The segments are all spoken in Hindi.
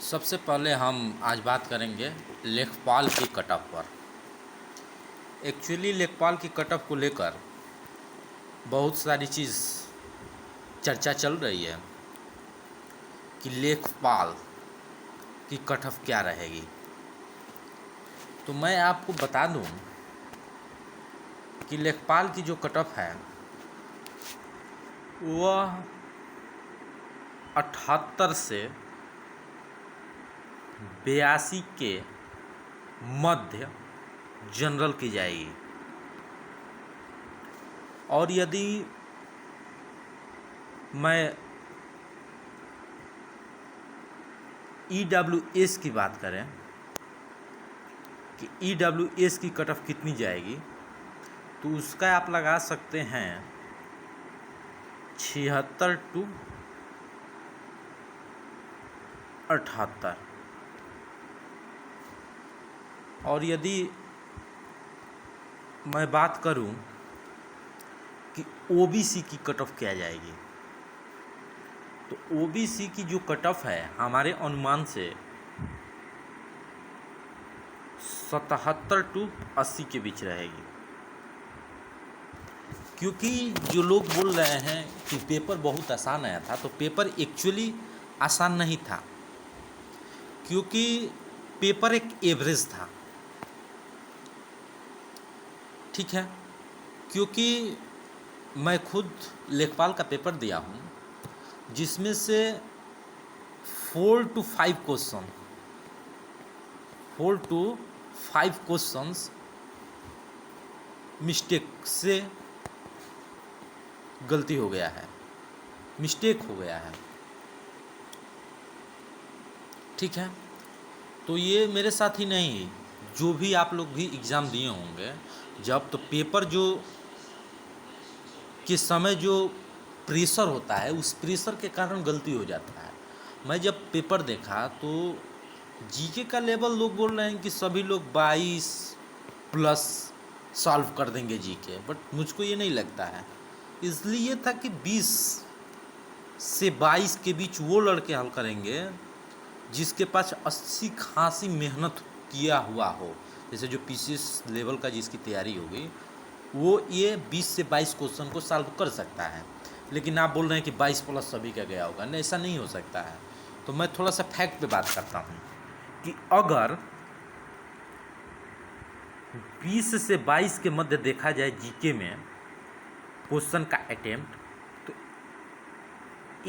सबसे पहले हम आज बात करेंगे लेखपाल की कट ऑफ पर। एक्चुअली लेखपाल की कट ऑफ को लेकर बहुत सारी चीज़ चर्चा चल रही है कि लेखपाल की कट ऑफ क्या रहेगी। तो मैं आपको बता दूं कि लेखपाल की जो कट ऑफ है वह 78 से 82 के मध्य जनरल की जाएगी। और यदि मैं EWS की बात करें कि EWS की कट ऑफ कितनी जाएगी, तो उसका आप लगा सकते हैं 76 टू 78। और यदि मैं बात करूं कि OBC की कट ऑफ क्या जाएगी, तो OBC की जो कट ऑफ है हमारे अनुमान से 77 टू 80 के बीच रहेगी। क्योंकि जो लोग बोल रहे हैं कि पेपर बहुत आसान आया था, तो पेपर एक्चुअली आसान नहीं था, क्योंकि पेपर एक एवरेज था। ठीक है, क्योंकि मैं खुद लेखपाल का पेपर दिया हूँ, जिसमें से 4 to 5 क्वेश्चंस मिस्टेक से गलती हो गया है, मिस्टेक हो गया है। ठीक है, तो ये मेरे साथ ही नहीं, जो भी आप लोग भी एग्ज़ाम दिए होंगे जब, तो पेपर जो के समय जो प्रेशर होता है, उस प्रेशर के कारण गलती हो जाता है। मैं जब पेपर देखा तो जीके का लेवल लोग बोल रहे हैं कि सभी लोग 22 प्लस सॉल्व कर देंगे जीके, बट मुझको ये नहीं लगता है। इसलिए था कि 20 से 22 के बीच वो लड़के हल करेंगे जिसके पास 80 खासी मेहनत किया हुआ हो। जैसे जो PCS लेवल का जिसकी तैयारी होगी, वो ये 20 से 22 क्वेश्चन को सॉल्व कर सकता है। लेकिन आप बोल रहे हैं कि 22 प्लस सभी का गया होगा, नहीं, ऐसा नहीं हो सकता है। तो मैं थोड़ा सा फैक्ट पे बात करता हूँ कि अगर 20 से 22 के मध्य देखा जाए जीके में क्वेश्चन का अटेम्प्ट, तो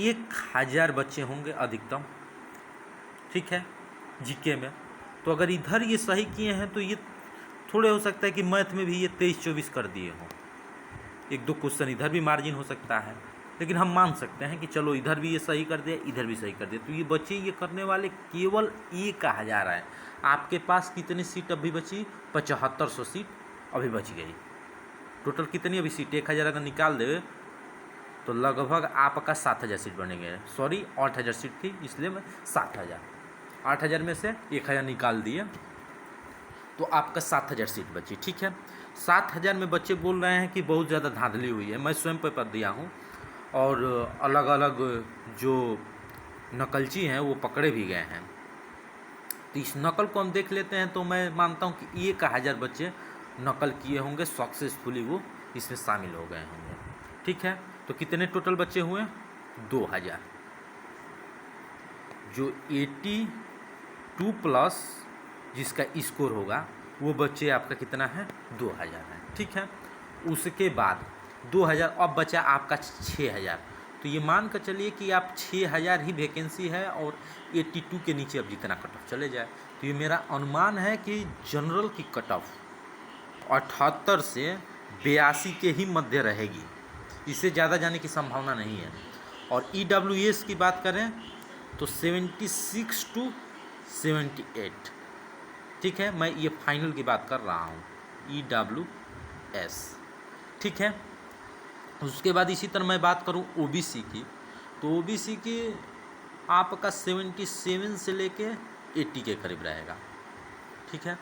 1000 बच्चे होंगे अधिकतम। ठीक है, जीके में। तो अगर इधर ये सही किए हैं तो ये थोड़े हो सकता है कि मैथ में भी ये 23-24 कर दिए हों, 1-2 क्वेश्चन इधर भी मार्जिन हो सकता है। लेकिन हम मान सकते हैं कि चलो इधर भी ये सही कर दिया, इधर भी सही कर दिया, तो ये बच्चे ये करने वाले केवल 1000 है। आपके पास कितनी सीट अभी बची? 7500 सीट अभी बच गई। टोटल कितनी अभी सीट? 1000 अगर निकाल दे तो लगभग आपका 7000 सीट बनेंगे। सॉरी, 8000 सीट थी, इसलिए मैं 7000, 8000 में से 1000 निकाल दिए तो आपका 7000 सीट बची। ठीक है, 7000 में बच्चे बोल रहे हैं कि बहुत ज़्यादा धांधली हुई है। मैं स्वयं पेपर दिया हूँ और अलग अलग जो नकलची हैं वो पकड़े भी गए हैं। तो इस नकल को हम देख लेते हैं, तो मैं मानता हूँ कि 1000 बच्चे नकल किए होंगे, सक्सेसफुली वो इसमें शामिल हो गए होंगे। ठीक है, तो कितने टोटल बच्चे हुए? 2000। जो 82 प्लस जिसका स्कोर होगा वो बच्चे आपका कितना है? 2000 है। ठीक है, उसके बाद 2000 अब बचा आपका 6000। तो ये मान कर चलिए कि आप 6000 ही वैकेंसी है और 82 के नीचे अब जितना कट ऑफ चले जाए। तो ये मेरा अनुमान है कि जनरल की कट ऑफ 78 से 82 के ही मध्य रहेगी, इससे ज़्यादा जाने की संभावना नहीं है। और EWS की बात करें तो 76 टू 78। ठीक है, मैं ये फाइनल की बात कर रहा हूँ, EWS। ठीक है, उसके बाद इसी तरह मैं बात करूँ OBC की, तो OBC की आपका 77 से लेके 80 के करीब रहेगा। ठीक है,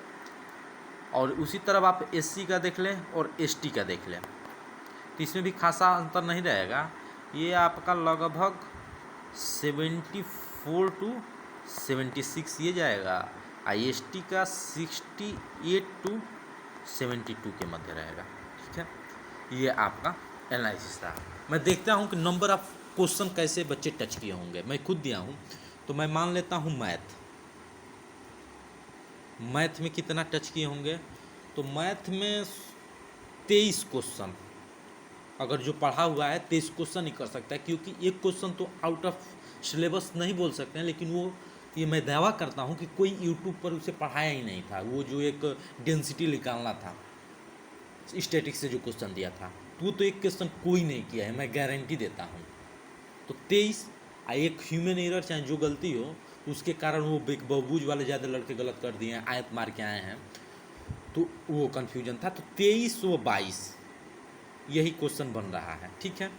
और उसी तरह आप SC का देख लें और ST का देख लें, तो इसमें भी खासा अंतर नहीं रहेगा। ये आपका लगभग 74 टू 76 ये जाएगा, IST का 68 to 72 के मध्य रहेगा। ठीक है, ये आपका एनालिसिस रहा। मैं देखता हूँ कि नंबर ऑफ क्वेश्चन कैसे बच्चे टच किए होंगे। मैं खुद दिया हूँ, तो मैं मान लेता हूँ मैथ में कितना टच किए होंगे। तो मैथ में 23 क्वेश्चन, अगर जो पढ़ा हुआ है 23 क्वेश्चन ही कर सकता है, क्योंकि एक क्वेश्चन तो आउट ऑफ सिलेबस नहीं बोल सकते हैं, लेकिन वो ये मैं दावा करता हूँ कि कोई यूट्यूब पर उसे पढ़ाया ही नहीं था। वो जो एक डेंसिटी निकालना था स्टैटिक्स से जो क्वेश्चन दिया था, तो वो तो एक क्वेश्चन कोई नहीं किया है, मैं गारंटी देता हूँ। तो 23 एक ह्यूमन एरर चाहे जो गलती हो उसके कारण वो बहुबूझ वाले ज़्यादा लड़के गलत कर दिए हैं, आयत मार के आए हैं, तो वो कन्फ्यूजन था। तो 23 व 22 यही क्वेश्चन बन रहा है। ठीक है,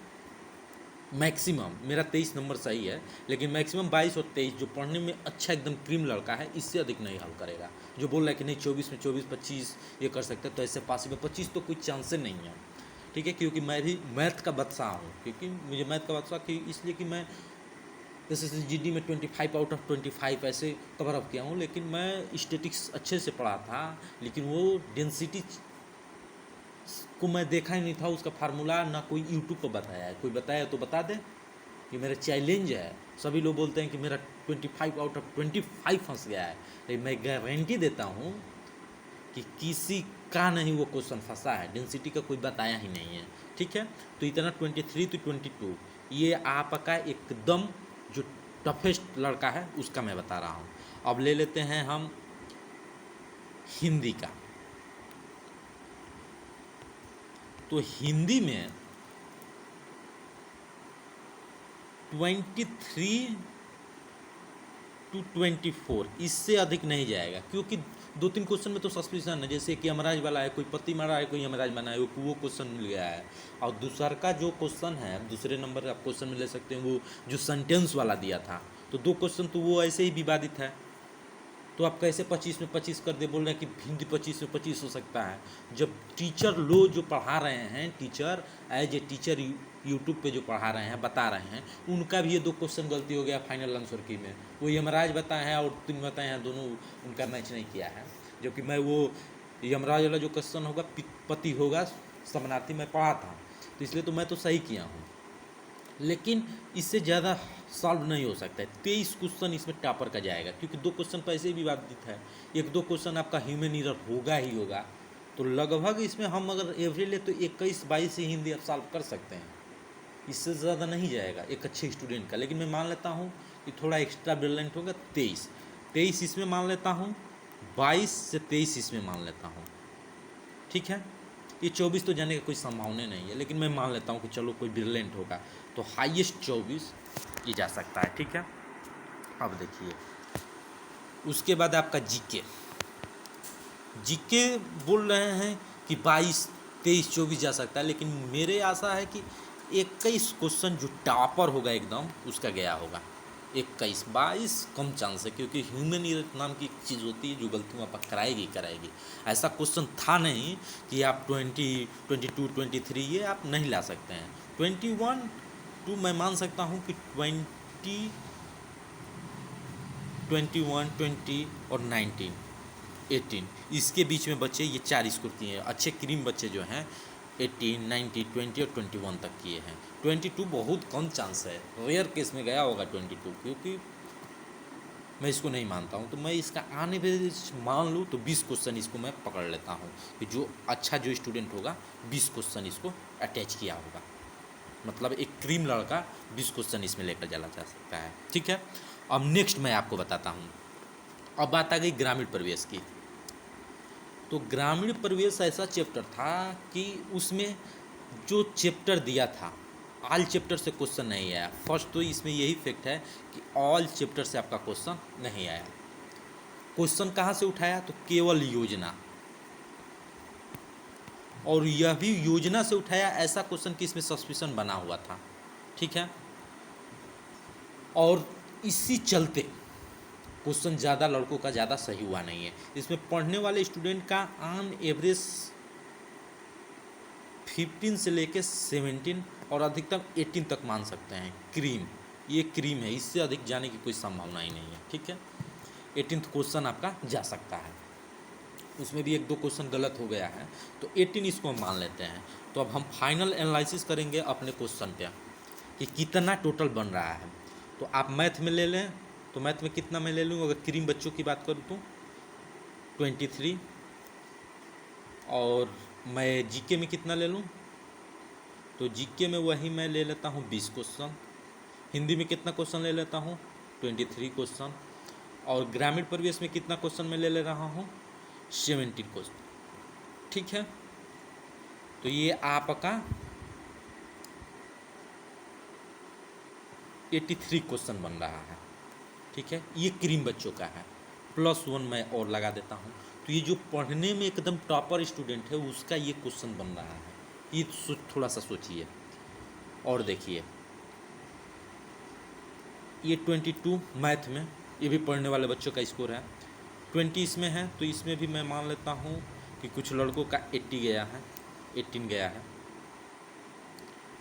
मैक्सिमम मेरा 23 नंबर सही है, लेकिन मैक्सिमम 22 और 23 जो पढ़ने में अच्छा एकदम क्रीम लड़का है, इससे अधिक नहीं हल करेगा। जो बोल रहा है कि नहीं 24 में 24-25 ये कर सकते हैं, तो ऐसे पॉसिबल 25 तो कोई चांस नहीं है। ठीक है, क्योंकि मैं भी मैथ का बादशाह हूँ, क्योंकि मुझे मैथ का बादशाह कि इसलिए कि मैं SSGD में 25 आउट ऑफ 25 ऐसे कवर अप किया हूँ। लेकिन मैं स्टेटिक्स अच्छे से पढ़ा था, लेकिन वो डेंसिटी को मैं देखा ही नहीं था, उसका फार्मूला ना कोई यूट्यूब पर बताया है। कोई बताया तो बता दे, ये मेरा चैलेंज है। सभी लोग बोलते हैं कि मेरा 25 आउट ऑफ 25 फंस गया है, लेकिन मैं गारंटी देता हूँ कि किसी का नहीं वो क्वेश्चन फंसा है, डेंसिटी का कोई बताया ही नहीं है। ठीक है, तो इतना 23 to 22 ये आपका एकदम जो टफेस्ट लड़का है उसका मैं बता रहा हूँ। अब ले लेते हैं हम हिंदी का। तो हिंदी में 23 to 24 इससे अधिक नहीं जाएगा, क्योंकि 2-3 क्वेश्चन में तो सस्पेंशन है, जैसे कि यमराज वाला है, कोई पति मारा है, कोई यमराज बना है, वो क्वेश्चन मिल गया है। और दूसरा का जो क्वेश्चन है, दूसरे नंबर आप क्वेश्चन में ले सकते हैं, वो जो सेंटेंस वाला दिया था, तो 2 क्वेश्चन तो वो ऐसे ही विवादित है। तो आप कैसे 25 में 25 कर दे, बोल रहे हैं कि हिंदी 25 में 25 हो सकता है। जब टीचर लोग जो पढ़ा रहे हैं, teacher as a teacher YouTube पे जो पढ़ा रहे हैं, बता रहे हैं, उनका भी ये 2 क्वेश्चन गलती हो गया फाइनल आंसर की में। वो यमराज बताए हैं और तुम बताए हैं, दोनों उनका मैच नहीं किया है। जो कि मैं वो यमराज वाला जो क्वेश्चन होगा पति होगा समनार्थी में पढ़ा था, तो इसलिए तो मैं तो सही किया हूँ, लेकिन इससे ज़्यादा सॉल्व नहीं हो सकता है। 23 क्वेश्चन इसमें टॉपर का जाएगा, क्योंकि 2 क्वेश्चन पैसे ही विवादित है। 1-2 क्वेश्चन आपका ह्यूमन एरर होगा ही होगा। तो लगभग इसमें हम अगर एवरेज ले तो 21-22 ही हिंदी आप सॉल्व कर सकते हैं, इससे ज़्यादा नहीं जाएगा एक अच्छे स्टूडेंट का। लेकिन मैं मान लेता हूँ कि थोड़ा एक्स्ट्रा ब्रिलियंट होगा 23 इसमें मान लेता हूँ, 22 से 23 इसमें मान लेता हूँ। ठीक है, ये 24 तो जाने का कोई संभावना नहीं है, लेकिन मैं मान लेता हूँ कि चलो कोई ब्रिलियंट होगा, तो हाईएस्ट 24 ये जा सकता है। ठीक है, अब देखिए उसके बाद आपका जीके बोल रहे हैं कि 22, 23, 24 जा सकता है, लेकिन मेरे आशा है कि 21 क्वेश्चन जो टॉपर होगा एकदम उसका गया होगा। 21, 22 कम चांस है, क्योंकि ह्यूमन एरर नाम की चीज़ होती है जो गलतियाँ आप कराएगी। ऐसा क्वेश्चन था नहीं कि आप 20, 22, 23 ये आप नहीं ला सकते हैं। 21 to मैं मान सकता हूँ कि 20, 21, 20 और 19, 18 इसके बीच में बच्चे ये 4 स्कोर किए हैं। अच्छे क्रीम बच्चे जो हैं 18, 19, 20 और 21 तक किए हैं। 22 बहुत कम चांस है, रेयर केस में गया होगा 22, क्योंकि मैं इसको नहीं मानता हूँ। तो मैं इसका आने पे मान लूँ तो 20 क्वेश्चन इसको मैं पकड़ लेता हूँ कि जो अच्छा जो स्टूडेंट होगा 20 क्वेश्चन इसको अटैच किया होगा, मतलब एक क्रीम लड़का 20 क्वेश्चन इसमें लेकर चला जा सकता है। ठीक है, अब नेक्स्ट मैं आपको बताता हूँ। अब बात आ गई ग्रामीण परिवेश की। तो ग्रामीण परिवेश ऐसा चैप्टर था कि उसमें जो चैप्टर दिया था ऑल चैप्टर से क्वेश्चन नहीं आया। फर्स्ट तो इसमें यही फैक्ट है कि ऑल चैप्टर से आपका क्वेश्चन नहीं आया। क्वेश्चन कहाँ से उठाया, तो केवल योजना, और यह भी योजना से उठाया ऐसा क्वेश्चन कि इसमें सस्पिशन बना हुआ था। ठीक है, और इसी चलते क्वेश्चन ज़्यादा लड़कों का ज़्यादा सही हुआ नहीं है। इसमें पढ़ने वाले स्टूडेंट का ऑन एवरेज 15 से लेके 17 और अधिकतम 18 तक मान सकते हैं क्रीम, ये क्रीम है, इससे अधिक जाने की कोई संभावना ही नहीं है। ठीक है, 18th क्वेश्चन आपका जा सकता है, उसमें भी 1-2 क्वेश्चन गलत हो गया है, तो 18 इसको हम मान लेते हैं। तो अब हम फाइनल एनालिसिस करेंगे अपने क्वेश्चन पे कि कितना टोटल बन रहा है। तो आप मैथ में ले लें, तो मैथ में कितना मैं ले लूँ, अगर क्रीम बच्चों की बात करूँ तो 23, और मैं जीके में कितना ले लूँ, तो जीके में वही मैं ले लेता हूँ 20 क्वेश्चन। हिंदी में कितना क्वेश्चन ले लेता हूँ, 23 क्वेश्चन। और ग्रामीण परिवेश में कितना क्वेश्चन मैं ले रहा हूँ, 70 क्वेश्चन। ठीक है, तो ये आपका 83 क्वेश्चन बन रहा है। ठीक है, ये क्रीम बच्चों का है, +1 मैं और लगा देता हूँ। तो ये जो पढ़ने में एकदम टॉपर स्टूडेंट है उसका ये क्वेश्चन बन रहा है, ये थोड़ा सा सोचिए और देखिए। ये 22 मैथ में, ये भी पढ़ने वाले बच्चों का स्कोर है। 20 इसमें है, तो इसमें भी मैं मान लेता हूँ कि कुछ लड़कों का 80 गया है, 18 गया है।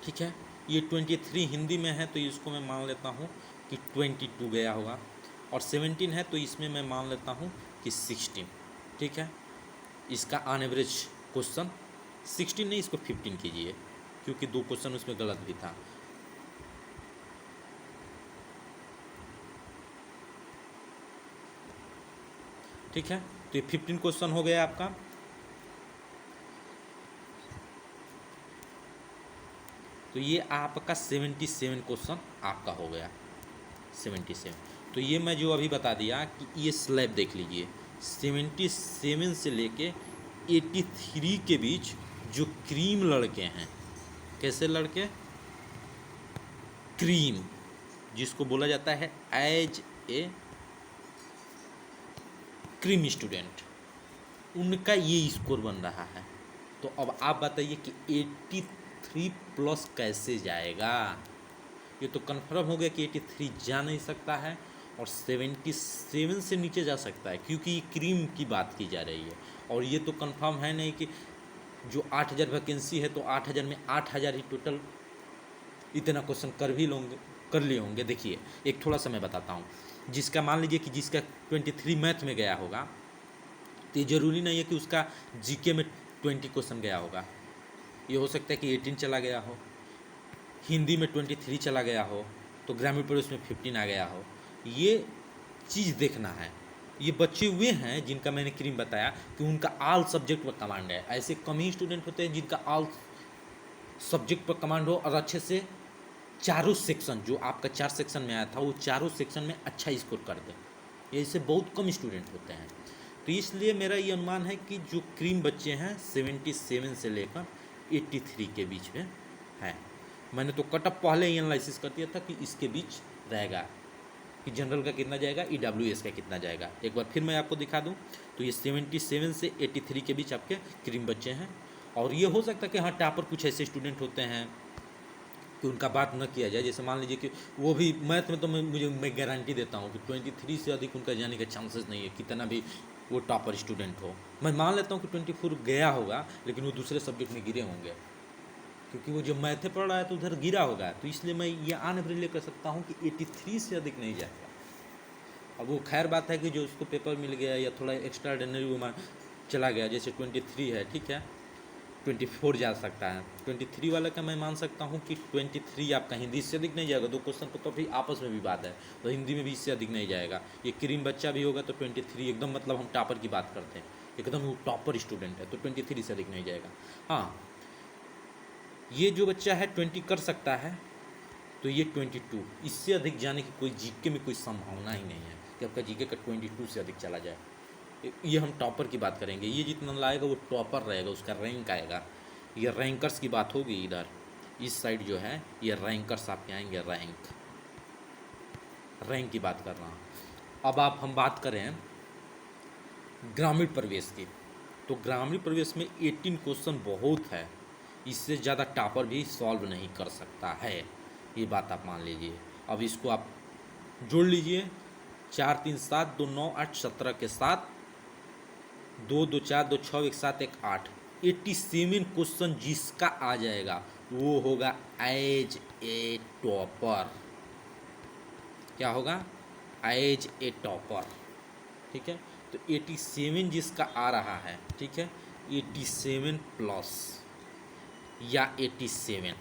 ठीक है, ये 23 हिंदी में है, तो इसको मैं मान लेता हूँ कि 22 गया होगा। और 17 है, तो इसमें मैं मान लेता हूँ कि 16। ठीक है, इसका ऑन एवरेज क्वेश्चन 16 नहीं, इसको 15 कीजिए, क्योंकि 2 क्वेश्चन उसमें गलत भी था। ठीक है, तो ये 15 क्वेश्चन हो गया आपका। तो ये आपका 77 क्वेश्चन आपका हो गया, 77। तो ये मैं जो अभी बता दिया कि ये स्लैब देख लीजिए, 77 से लेके 83 के बीच जो क्रीम लड़के हैं, कैसे लड़के, क्रीम, जिसको बोला जाता है एज ए क्रीम स्टूडेंट, उनका ये स्कोर बन रहा है। तो अब आप बताइए कि 83 प्लस कैसे जाएगा। ये तो कंफर्म हो गया कि 83 जा नहीं सकता है, और 77 से नीचे जा सकता है, क्योंकि ये क्रीम की बात की जा रही है। और ये तो कंफर्म है नहीं कि जो 8000 वैकेंसी है, तो 8000 में 8000 ही टोटल इतना क्वेश्चन कर लिए होंगे। देखिए, एक थोड़ा सा मैं बताता हूँ, जिसका मान लीजिए कि जिसका 23 मैथ में गया होगा, तो ये ज़रूरी नहीं है कि उसका जीके में 20 क्वेश्चन गया होगा। ये हो सकता है कि 18 चला गया हो, हिंदी में 23 चला गया हो, तो ग्रामीण परिवेश में 15 आ गया हो। ये चीज़ देखना है। ये बच्चे हुए हैं जिनका मैंने क्रीम बताया कि उनका ऑल सब्जेक्ट पर कमांड है। ऐसे कम ही स्टूडेंट होते हैं जिनका ऑल सब्जेक्ट पर कमांड हो, और अच्छे से चारों सेक्शन, जो आपका 4 सेक्शन में आया था, वो चारों सेक्शन में अच्छा स्कोर कर दे। ऐसे बहुत कम स्टूडेंट होते हैं। तो इसलिए मेरा ये अनुमान है कि जो क्रीम बच्चे हैं 77 से लेकर 83 के बीच में है। मैंने तो कटअप पहले ही एनालिसिस कर दिया था कि इसके बीच रहेगा, कि जनरल का कितना जाएगा, EWS का कितना जाएगा। एक बार फिर मैं आपको दिखा दूं, तो ये 77 से 83 के बीच आपके क्रीम बच्चे हैं। और ये हो सकता है कि हाँ, टॉपर कुछ ऐसे स्टूडेंट होते हैं कि उनका बात न किया जाए। जैसे मान लीजिए कि वो भी मैथ में, तो मैं गारंटी देता हूँ कि 23 से अधिक उनका जाने का चांसेस नहीं है, कितना भी वो टॉपर स्टूडेंट हो। मैं मान लेता हूँ कि 24 गया होगा, लेकिन वो दूसरे सब्जेक्ट में गिरे होंगे, क्योंकि वो जब मैथे पढ़ रहा है तो उधर गिरा होगा। तो इसलिए मैं ये ऑन एवरेज ले कर सकता हूँ कि 83 से अधिक नहीं जाएगा। अब वो खैर बात है कि जो उसको पेपर मिल गया या थोड़ा एक्स्ट्रा ऑर्डिनरी वो चला गया, जैसे 23 है, ठीक है, 24 जा सकता है। 23 वाला का मैं मान सकता हूँ कि 23 आपका हिंदी, इससे अधिक नहीं जाएगा। 2 क्वेश्चन तो भी आपस में भी बात है, तो हिंदी में भी इससे अधिक नहीं जाएगा। ये क्रीम बच्चा भी होगा तो 23 एकदम, मतलब हम टॉपर की बात करते हैं, एकदम वो टॉपर स्टूडेंट है, तो 23 से अधिक नहीं जाएगा। हाँ, ये जो बच्चा है 20 कर सकता है, तो ये 22, इससे अधिक जाने की कोई जीके में कोई संभावना ही नहीं है कि आपका जीके का 22 से अधिक चला जाए। ये हम टॉपर की बात करेंगे, ये जितना लाएगा वो टॉपर रहेगा, उसका रैंक आएगा। ये रैंकर्स की बात होगी। इधर इस साइड जो है ये रैंकर्स आपके आएंगे, रैंक की बात कर रहा हूँ। अब हम बात करें ग्रामीण प्रवेश की, तो ग्रामीण प्रवेश में 18 क्वेश्चन बहुत है, इससे ज़्यादा टॉपर भी सॉल्व नहीं कर सकता है, ये बात आप मान लीजिए। अब इसको आप जोड़ लीजिए, 4 3 7 2 9 8 17 के साथ 2 2 4 2 6 1 7 1 8, 87 क्वेश्चन जिसका आ जाएगा वो होगा एज ए टॉपर। क्या होगा, एज ए टॉपर, ठीक है। तो 87 जिसका आ रहा है, ठीक है, 87 प्लस या 87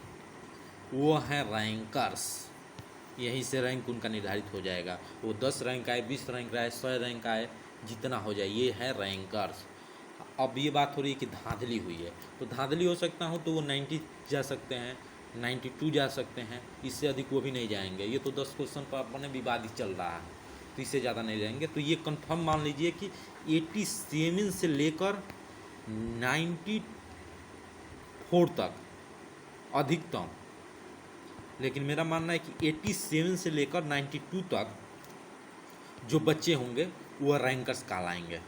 वो है रैंकर्स। यहीं से रैंक उनका निर्धारित हो जाएगा। वो 10 रैंक आए, 20 रैंक आए, 100 रैंक आए, जितना हो जाए, ये है रैंकर्स। अब ये बात हो रही है कि धांधली हुई है, तो धांधली हो सकता हो तो वो 90 जा सकते हैं, 92 जा सकते हैं, इससे अधिक वो भी नहीं जाएंगे। ये तो 10 क्वेश्चन पर अपने विवाद ही चल रहा है, तो इससे ज़्यादा नहीं जाएंगे। तो ये कंफर्म मान लीजिए कि 87 से लेकर 94 तक अधिकतम, लेकिन मेरा मानना है कि 87 से लेकर 92 तक जो बच्चे होंगे वो रैंकर्स कहलाएंगे।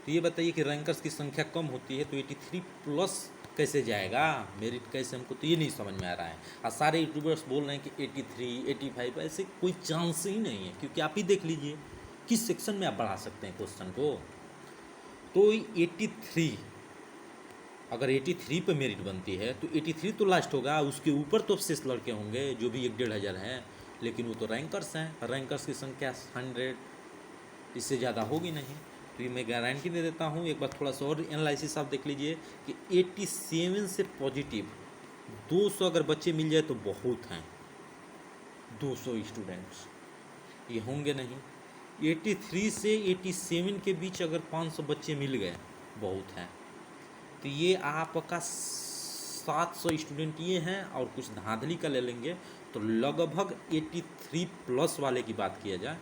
तो ये बताइए कि रैंकर्स की संख्या कम होती है तो 83 प्लस कैसे जाएगा, मेरिट कैसे, हमको तो ये नहीं समझ में आ रहा है। और सारे यूट्यूबर्स बोल रहे हैं कि 83, 85, ऐसे कोई चांस ही नहीं है, क्योंकि आप ही देख लीजिए किस सेक्शन में आप बढ़ा सकते हैं क्वेश्चन को। तो 83, अगर 83 पे मेरिट बनती है तो 83 तो लास्ट होगा, उसके ऊपर तो शेष लड़के होंगे जो भी 1-1.5 हज़ार हैं, लेकिन वो तो रैंकर्स हैं। रैंकर्स की संख्या 100, इससे ज़्यादा होगी नहीं। तो ये मैं गारंटी दे देता हूँ। एक बार थोड़ा सा और एनालिसिस आप देख लीजिए कि 87 से पॉजिटिव 200 अगर बच्चे मिल जाए तो बहुत हैं, 200 स्टूडेंट्स ये होंगे नहीं। 83 से 87 के बीच अगर 500 बच्चे मिल गए बहुत हैं। तो ये आपका 700 स्टूडेंट ये हैं, और कुछ धांधली का ले लेंगे तो लगभग 83 प्लस वाले की बात किया जाए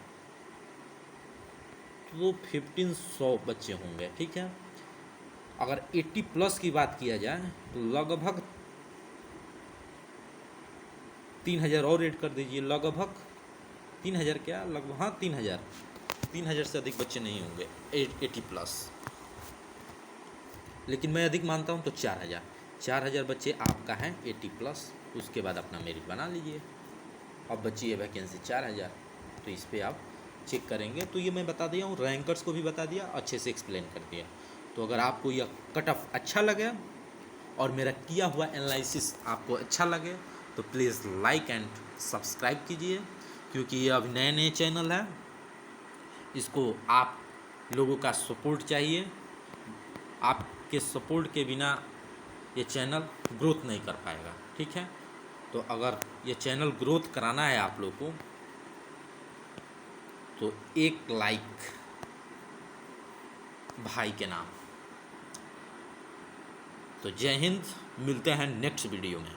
तो 1500 बच्चे होंगे, ठीक है। अगर 80 प्लस की बात किया जाए तो लगभग 3000 और ऐड कर दीजिए, लगभग 3000, क्या लगभग, हाँ 3000 से अधिक बच्चे नहीं होंगे 80 प्लस। लेकिन मैं अधिक मानता हूँ तो 4000 बच्चे आपका है 80 प्लस। उसके बाद अपना मेरिट बना लीजिए। अब बची है वैकेंसी 4000, तो इस पर आप चेक करेंगे। तो ये मैं बता दिया हूँ, रैंकर्स को भी बता दिया, अच्छे से एक्सप्लेन कर दिया। तो अगर आपको यह कट ऑफ अच्छा लगे और मेरा किया हुआ एनालिसिस आपको अच्छा लगे तो प्लीज़ लाइक एंड सब्सक्राइब कीजिए, क्योंकि ये अभी नए चैनल है, इसको आप लोगों का सपोर्ट चाहिए। आपके सपोर्ट के बिना ये चैनल ग्रोथ नहीं कर पाएगा, ठीक है। तो अगर ये चैनल ग्रोथ कराना है आप लोग को तो एक लाइक भाई के नाम। तो जय हिंद, मिलते हैं नेक्स्ट वीडियो में।